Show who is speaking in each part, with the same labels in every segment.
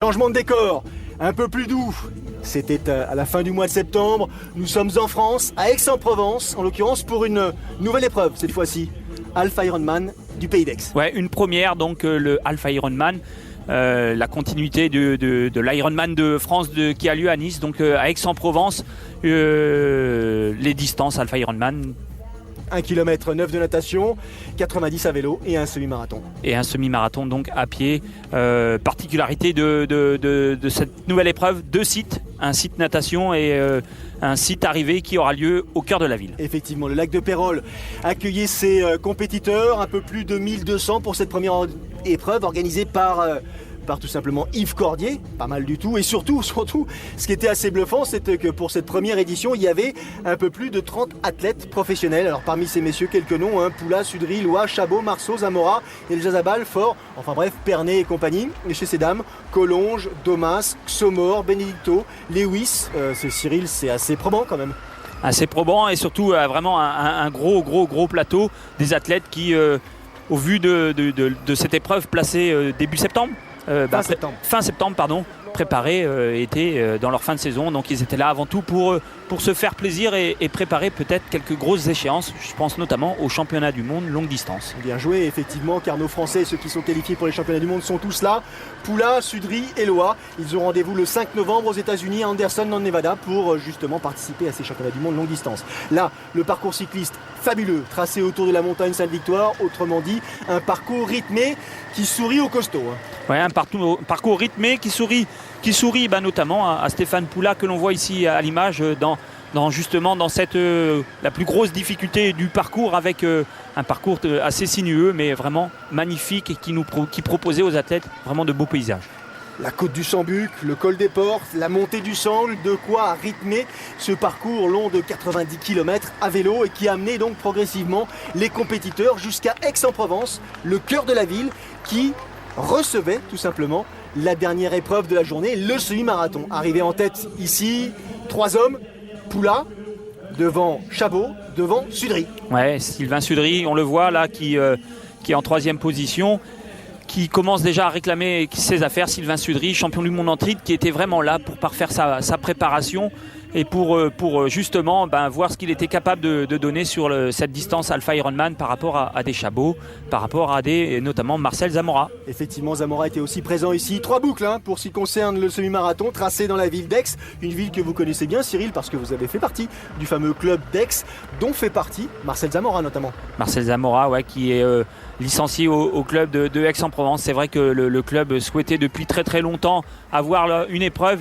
Speaker 1: Changement de décor, un peu plus doux. C'était à la fin du mois de septembre. Nous sommes en France, à Aix-en-Provence, en l'occurrence pour une nouvelle épreuve cette fois-ci. Alpha Ironman du Pays d'Aix.
Speaker 2: Ouais, une première, donc le Alpha Ironman. La continuité de l'Ironman de France qui a lieu à Nice, donc à Aix-en-Provence. Les distances Alpha Ironman.
Speaker 1: 1 km 9 de natation, 90 à vélo et un semi-marathon.
Speaker 2: Et un semi-marathon donc à pied. Particularité de cette nouvelle épreuve, 2 sites, un site natation et un site arrivé qui aura lieu au cœur de la ville.
Speaker 1: Effectivement, le lac de Pérol accueillait ses compétiteurs, un peu plus de 1200 pour cette première épreuve organisée par tout simplement Yves Cordier, pas mal du tout. Et surtout, ce qui était assez bluffant, c'était que pour cette première édition, il y avait un peu plus de 30 athlètes professionnels. Alors parmi ces messieurs, quelques noms, Poula, Sudry, Lois, Chabot, Marceau, Zamora, El Jazabal, Fort, enfin bref, Pernet et compagnie. Et chez ces dames, Collonges, Domas, Xomor, Benedicto, Lewis, c'est Cyril, c'est assez probant quand même.
Speaker 2: Assez probant et surtout vraiment un gros plateau des athlètes qui, au vu de cette épreuve placée début septembre, fin septembre, préparés étaient dans leur fin de saison, donc ils étaient là avant tout pour se faire plaisir et préparer peut-être quelques grosses échéances. Je pense notamment au championnat du monde longue distance.
Speaker 1: Bien joué effectivement, car nos Français, ceux qui sont qualifiés pour les championnats du monde, sont tous là. Poula, Sudry et Loa, ils ont rendez-vous le 5 novembre aux États-Unis à Anderson dans le Nevada pour justement participer à ces championnats du monde longue distance. Là, le parcours cycliste fabuleux, tracé autour de la montagne Sainte-Victoire, autrement dit un parcours rythmé qui sourit aux costauds.
Speaker 2: Ouais, un parcours rythmé qui sourit notamment à Stéphane Poula que l'on voit ici à l'image dans cette la plus grosse difficulté du parcours, avec un parcours assez sinueux mais vraiment magnifique et qui proposait aux athlètes vraiment de beaux paysages.
Speaker 1: La côte du Sambuc, le col des Portes, la montée du Sangle, de quoi rythmer ce parcours long de 90 km à vélo et qui a amené donc progressivement les compétiteurs jusqu'à Aix-en-Provence, le cœur de la ville, qui recevait tout simplement la dernière épreuve de la journée, le semi-marathon. Arrivé en tête ici, 3 hommes, Poula, devant Chabot, devant Sudry.
Speaker 2: Ouais, Sylvain Sudry, on le voit là, qui est en 3e position, qui commence déjà à réclamer ses affaires. Sylvain Sudry, champion du monde en triple, qui était vraiment là pour parfaire sa préparation et pour justement voir ce qu'il était capable de donner sur cette distance Alpha Ironman par rapport à des Chabots, par rapport à notamment Marcel Zamora.
Speaker 1: Effectivement, Zamora était aussi présent ici. 3 boucles pour ce qui concerne le semi-marathon tracé dans la ville d'Aix, une ville que vous connaissez bien, Cyril, parce que vous avez fait partie du fameux club d'Aix, dont fait partie Marcel Zamora notamment.
Speaker 2: Marcel Zamora, ouais, qui est licencié au club de Aix-en-Provence. C'est vrai que le club souhaitait depuis très longtemps avoir une épreuve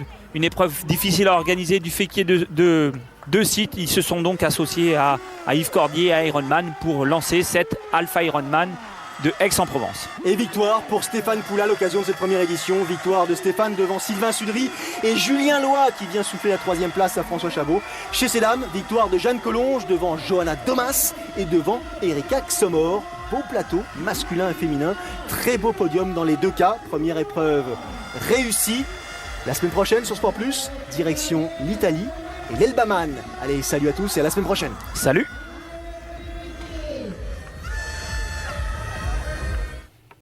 Speaker 2: difficile à organiser du fait qu'il y ait deux sites. Ils se sont donc associés à Yves Cordier et à Ironman pour lancer cette Alpha Ironman de Aix-en-Provence.
Speaker 1: Et victoire pour Stéphane Poula à l'occasion de cette première édition. Victoire de Stéphane devant Sylvain Sudry et Julien Loa qui vient souffler la 3e place à François Chabot. Chez ces dames, victoire de Jeanne Collonges devant Johanna Domas et devant Erika Xomor. Beau plateau masculin et féminin. Très beau podium dans les 2 cas. Première épreuve réussie. La semaine prochaine sur Sport Plus, direction l'Italie et l'Elbaman. Allez, salut à tous et à la semaine prochaine.
Speaker 2: Salut.